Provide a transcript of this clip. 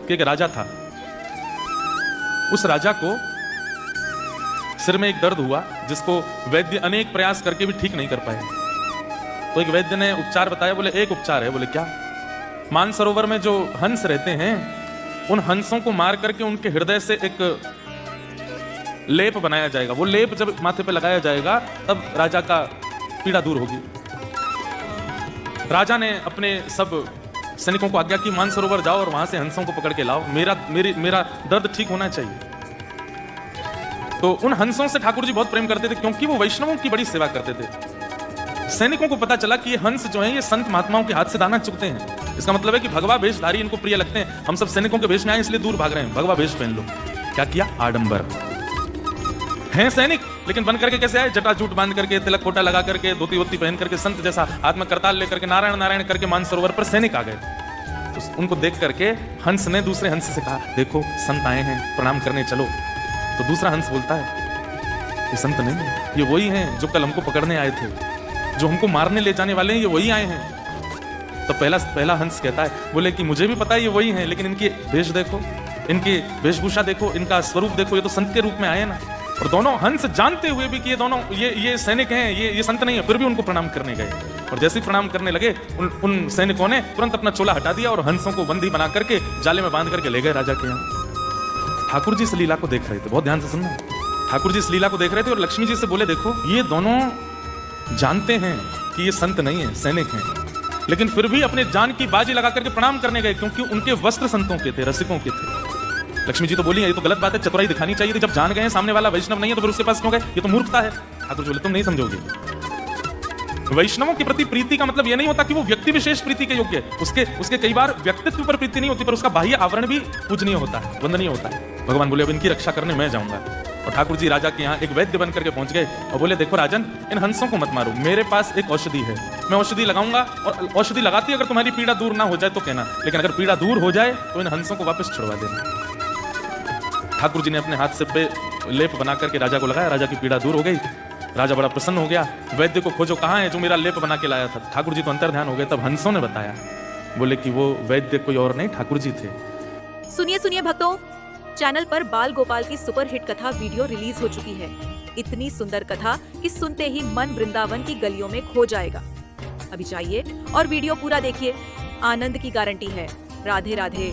कि एक राजा था। उस राजा को सिर में एक दर्द हुआ जिसको वैद्य अनेक प्रयास करके भी ठीक नहीं कर पाए। तो एक वैद्य ने उपचार बताया। बोले एक उपचार है। बोले क्या? मानसरोवर में जो हंस रहते हैं उन हंसों को मार करके उनके हृदय से एक लेप बनाया जाएगा। वो लेप जब माथे पे लगाया जाएगा तब राजा का पीड़ा दूर होगी। राजा ने अपने सब सैनिकों को आज्ञा की मानसरोवर जाओ और वहां से हंसों को पकड़ के लाओ, मेरा दर्द ठीक होना चाहिए। तो उन हंसों से ठाकुर जी बहुत प्रेम करते थे क्योंकि वो वैष्णवों की बड़ी सेवा करते थे। सैनिकों को पता चला कि ये हंस जो हैं ये संत महात्माओं के हाथ से दाना चुकते हैं। इसका मतलब है कि भगवा वेशधारी इनको प्रिय लगते हैं। हम सब सैनिकों के वेश में आए इसलिए दूर भाग रहे हैं। भगवा वेश पहन लो। क्या किया? आडंबर हैं सैनिक, लेकिन बन करके कैसे आए? जटाजूट बांध करके, तिलक कोटा लगा करके, धोती वोती पहन करके, संत जैसा हाथ में करताल लेकर के नारायण नारायण करके मानसरोवर पर सैनिक आ गए। तो उनको देख करके हंस ने दूसरे हंस से कहा, देखो संत आए हैं, प्रणाम करने चलो। तो दूसरा हंस बोलता है, ये संत नहीं है, ये वही हैं जो कल हमको पकड़ने आए थे, जो हमको मारने ले जाने वाले हैं, ये वही आए हैं। तो पहला हंस कहता है, बोले कि मुझे भी पता है ये वही हैं, लेकिन इनकी वेश देखो, इनकी वेशभूषा देखो, इनका स्वरूप देखो, ये तो संत के रूप में आए ना। और दोनों हंस जानते हुए भी कि ये दोनों ये सैनिक हैं, ये संत नहीं है, फिर भी उनको प्रणाम करने गए। और जैसे ही प्रणाम करने लगे उन सैनिकों ने तुरंत अपना चोला हटा दिया और हंसों को बंदी बना करके जाले में बांध करके ले गए राजा के यहाँ। ठाकुर जी इस लीला को देख रहे थे, बहुत ध्यान से सुनना। ठाकुर जी इस लीला को देख रहे थे और लक्ष्मी जी से बोले, देखो ये दोनों जानते हैं कि ये संत नहीं है, सैनिक हैं, लेकिन फिर भी अपने जान की बाजी लगा करके प्रणाम करने गए क्योंकि उनके वस्त्र संतों के थे, रसिकों के थे। लक्ष्मी जी तो बोली, ये तो गलत बात है, चतुराई दिखानी चाहिए थी। जब जान गए सामने वाला वैष्णव नहीं है तो फिर उसके पास क्यों गए? ये तो मूर्खता है। ठाकुर जी बोले, तुम नहीं समझोगे। वैष्णवों के प्रति प्रीति का मतलब ये नहीं होता कि वो व्यक्ति विशेष प्रीति के योग्य है। उसके कई बार व्यक्तित्व पर प्रीति नहीं होती, पर उसका बाह्य आवरण भी पूजनीय होता है, वंदनीय होता है। भगवान बोले, अब इनकी रक्षा करने मैं जाऊंगा। और ठाकुर जी राजा के यहाँ एक वैद्य बन करके पहुंच गए और बोले, देखो राजन, इन हंसों को मत मारो, मेरे पास एक औषधि है, मैं औषधि लगाऊंगा और औषधि लगाती अगर तुम्हारी पीड़ा दूर ना हो जाए तो कहना, लेकिन अगर पीड़ा दूर हो जाए तो इन हंसों को वापस छुड़वा देना। ठाकुर जी ने अपने हाथ से पे लेप बना करके राजा को लगाया, राजा की पीड़ा दूर हो गई। राजा बड़ा प्रसन्न हो गया। वैद्य को खोजो, कहाँ है जो मेरा लेप बना के लाया था। ठाकुर जी तो अंतर ध्यान हो गए। तब हंसों ने बताया, बोले कि वो वैद्य कोई और नहीं, ठाकुर जी थे। सुनिए भक्तों, चैनल पर बाल गोपाल की सुपरहिट कथा वीडियो रिलीज हो चुकी है। इतनी सुंदर कथा कि सुनते ही मन वृंदावन की गलियों में खो जाएगा। अभी जाइए और वीडियो पूरा देखिए, आनंद की गारंटी है। राधे राधे।